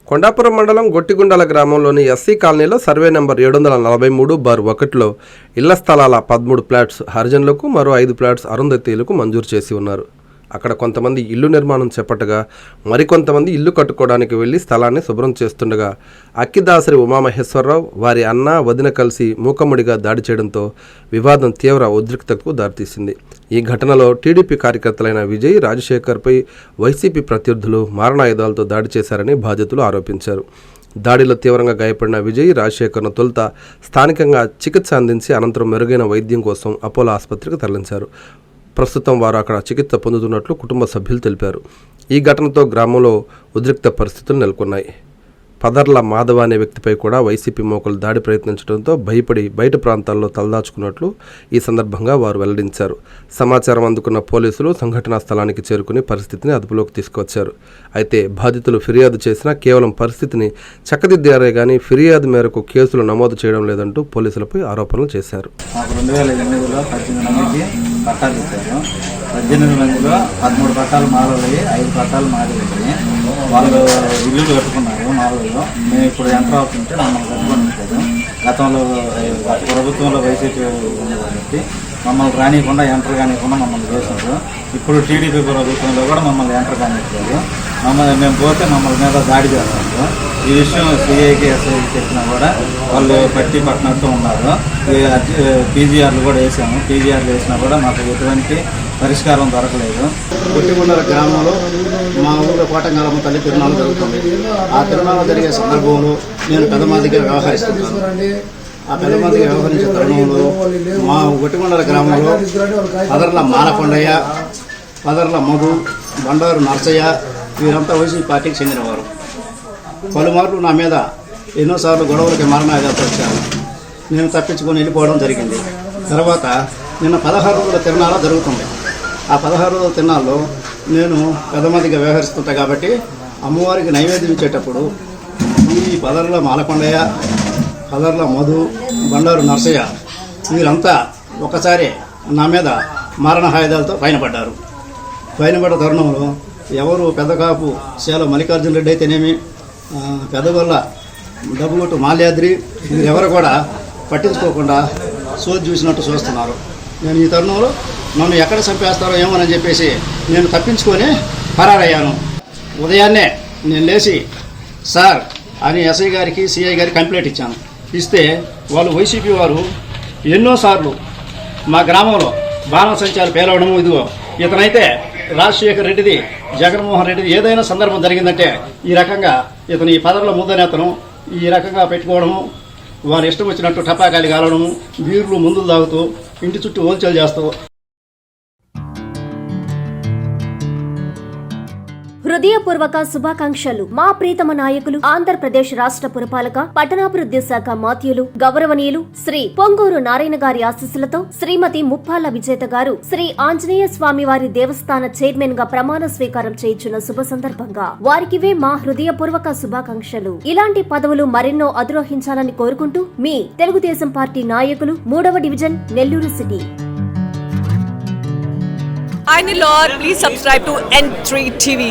కొండాపురం మండలం గొట్టిగుండాల గ్రామంలోని ఎస్సీ కాలనీలో సర్వే నెంబర్ 743/1లో ఇళ్ల స్థలాల 13 ఫ్లాట్స్ హరిజనులకు, మరో 5 ఫ్లాట్స్ అరుంధతీయులకు మంజూరు చేసి ఉన్నారు. అక్కడ కొంతమంది ఇల్లు నిర్మాణం చేపట్టగా మరికొంతమంది ఇల్లు కట్టుకోవడానికి వెళ్లి స్థలాన్ని శుభ్రం చేస్తుండగా అక్కిదాసరి ఉమామహేశ్వరరావు వారి అన్న, వదిన కలిసి మూకమ్మడిగా దాడి చేయడంతో వివాదం తీవ్ర ఉద్రిక్తతకు దారితీసింది. ఈ ఘటనలో టీడీపీ కార్యకర్తలైన విజయ్, రాజశేఖర్పై వైసీపీ ప్రత్యర్థులు మారణాయుధాలతో దాడి చేశారని బాధితులు ఆరోపించారు. దాడిలో తీవ్రంగా గాయపడిన విజయ్, రాజశేఖర్ను తొలుత స్థానికంగా చికిత్స అందించి అనంతరం మెరుగైన వైద్యం కోసం అపోలో ఆసుపత్రికి తరలించారు. ప్రస్తుతం వారు అక్కడ చికిత్స పొందుతున్నట్లు కుటుంబ సభ్యులు తెలిపారు. ఈ ఘటనతో గ్రామంలో ఉద్రిక్త పరిస్థితులు నెలకొన్నాయి. పదర్ల మాధవ అనే వ్యక్తిపై కూడా వైసీపీ మోకలు దాడి ప్రయత్నించడంతో భయపడి బయట ప్రాంతాల్లో తలదాచుకున్నట్లు ఈ సందర్భంగా వారు వెల్లడించారు. సమాచారం అందుకున్న పోలీసులు సంఘటనా స్థలానికి చేరుకుని పరిస్థితిని అదుపులోకి తీసుకువచ్చారు. అయితే బాధితులు ఫిర్యాదు చేసినా కేవలం పరిస్థితిని చక్కదిద్దారే కానీ ఫిర్యాదు మేరకు కేసులు నమోదు చేయడం లేదంటూ పోలీసులపై ఆరోపణలు చేశారు. 18 మందిలో 13 పట్టాలు మాలవి, 5 పట్టాలు మాదిరి. వాళ్ళు ఇల్లు కట్టుకున్నారు మాలవిలో. మేము ఇప్పుడు ఎంటర్ అవుతుంటే మమ్మల్ని కట్టుకోలేదు. గతంలో ప్రభుత్వంలో వైసీపీ ఉంది కాబట్టి మమ్మల్ని రానియకుండా, ఎంటర్ కానియకుండా మమ్మల్ని చేశారు. ఇప్పుడు టీడీపీ ప్రభుత్వంలో కూడా మమ్మల్ని ఎంటర్ కానియట్లేదు. మేము పోతే మమ్మల్ని మీద దాడి చేస్తారు. ఈ విషయం సిఐకి, ఎస్ఐకి చెప్పినా కూడా వాళ్ళు పట్టినట్టు ఉన్నారు. పీజీఆర్లు కూడా వేసాము. పీజీఆర్లు వేసినా కూడా మాకు ఎటువంటి పరిష్కారం దొరకలేదు. గొట్టిగుండాల గ్రామంలో మా ఊళ్ళో కోటంగాలమ్మ తల్లి తిరునాళ్ళు జరుగుతుంది. ఆ తిరునాళ్ళు జరిగే సందర్భంలో నేను పెద్దమందిగా వ్యవహరిస్తున్నాను. ఆ పెద్దమందిగా వ్యవహరించే తరుణంలో మా గొట్టిగుండాల గ్రామంలో పదర్ల మాలకొండయ్య, పదర్ల మధు, బండారు నర్సయ్య వీరంతా వైసీపీ పార్టీకి చెందినవారు. పలుమార్లు నా మీద ఎన్నోసార్లు గొడవలకి మరణాఘాతం వచ్చారు. నేను తప్పించుకొని వెళ్ళిపోవడం జరిగింది. తర్వాత నిన్న 16 రోజుల తిరునాళ్ళ జరుగుతుంది. ఆ 16 రోజుల తిరునాళ్ళలో నేను పెద్దమందిగా వ్యవహరిస్తుంటా కాబట్టి అమ్మవారికి నైవేద్యం ఇచ్చేటప్పుడు ఈ పదర్ల మాలకొండయ్య, పదర్ల మధు, బండారు నర్సయ్య వీరంతా ఒకసారి నా మీద మారణాయుధాలతో పైనపడ్డారు. పైనపడ్డ తరుణంలో ఎవరు పెద్ద కాపు శేల మల్లికార్జున రెడ్డి అయితేనేమి, పెద్దగొల్ల డబ్బుగొట్టు మాల్యాద్రి వీరెవరు కూడా పట్టించుకోకుండా సోది చూసినట్టు చూస్తున్నారు. నేను ఈ తరుణంలో నన్ను ఎక్కడ చంపేస్తారో ఏమోనని చెప్పేసి నేను తప్పించుకొని పరారయ్యాను. ఉదయాన్నే నేను లేచి సార్ అని ఎస్ఐ గారికి, సిఐ గారికి కంప్లైంట్ ఇచ్చాను. ఇస్తే వాళ్ళు వైసీపీ వారు ఎన్నోసార్లు మా గ్రామంలో బాణసంచాలు పేలవడము, ఇదిగో ఇతనైతే రాజశేఖర్ రెడ్డిది, జగన్మోహన్ రెడ్డిది ఏదైనా సందర్భం జరిగిందంటే ఈ రకంగా ఇతను ఈ పదవుల ముద్దనేతను ఈ రకంగా పెట్టుకోవడము, వారు ఇష్టం వచ్చినట్టు టపాకాయలు కాలడము, బీర్లు మందులు తాగుతూ ఇంటి చుట్టూ హోల్సేల్ చేస్తూ. హృదయపూర్వక శుభాకాంక్షలు. మా ప్రీతమ నాయకులు, ఆంధ్రప్రదేశ్ రాష్ట్ర పురపాలక పట్టణాభివృద్ధి శాఖ మాత్యులు గౌరవనీయులు శ్రీ పొంగూరు నారాయణ గారి ఆశీస్సులతో శ్రీమతి ముప్పాల విజేత గారు శ్రీ ఆంజనేయ స్వామి వారి దేవస్థాన చైర్మన్ గా ప్రమాణ స్వీకారం చేయించిన శుభ సందర్భంగా వారికివే మా హృదయపూర్వక శుభాకాంక్షలు. ఇలాంటి పదవులు మరెన్నో అధిరోహించాలని కోరుకుంటూ మీ తెలుగుదేశం పార్టీ నాయకులు, 3వ division, Nellore city. Hi Nilor, please subscribe to N3 TV.